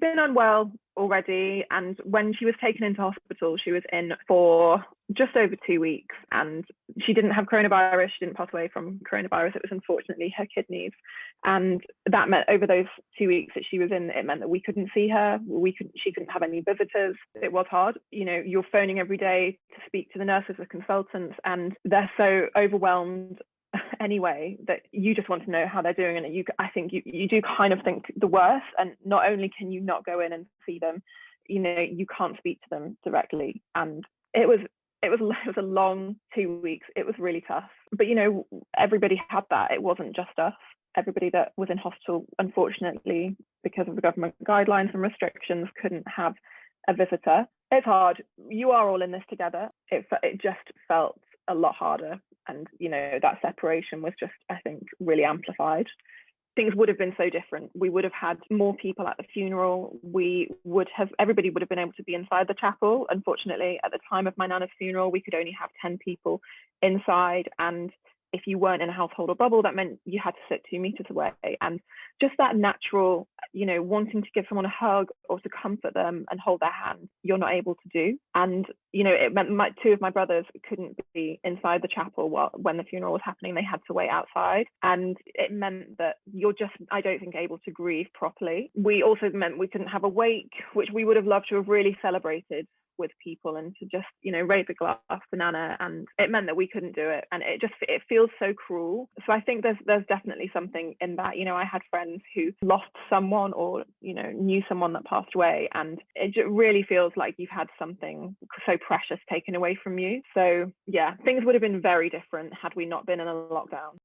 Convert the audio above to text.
been unwell already, and when she was taken into hospital, she was in for just over 2 weeks, and she didn't have coronavirus. She didn't pass away from coronavirus. It was unfortunately her kidneys, and that meant over those 2 weeks that she was in, it meant that we couldn't see her. She couldn't have any visitors. It was hard. You know, you're phoning every day to speak to the nurses, the consultants, and they're so overwhelmed anyway that you just want to know how they're doing. And I think you do kind of think the worst, and not only can you not go in and see them, you know, you can't speak to them directly. And it was a long 2 weeks. It was really tough, but you know, everybody had that. It wasn't just us. Everybody that was in hospital, unfortunately, because of the government guidelines and restrictions, couldn't have a visitor. It's hard. You are all in this together. It just felt a lot harder, and you know, that separation was just, I think, really amplified. Things would have been so different. We would have had more people at the funeral. Everybody would have been able to be inside the chapel. Unfortunately, at the time of my nana's funeral, we could only have 10 people inside, and if you weren't in a household or bubble, that meant you had to sit 2 meters away. And just that natural, you know, wanting to give someone a hug or to comfort them and hold their hand, you're not able to do. And, you know, it meant two of my brothers couldn't be inside the chapel when the funeral was happening. They had to wait outside. And it meant that you're just, I don't think, able to grieve properly. We also meant we couldn't have a wake, which we would have loved to have really celebrated with people and to just, you know, raise a glass for Nana, and it meant that we couldn't do it, and it feels so cruel. So I think there's definitely something in that. You know, I had friends who lost someone, or you know, knew someone that passed away, and it really feels like you've had something so precious taken away from you. So yeah, things would have been very different had we not been in a lockdown.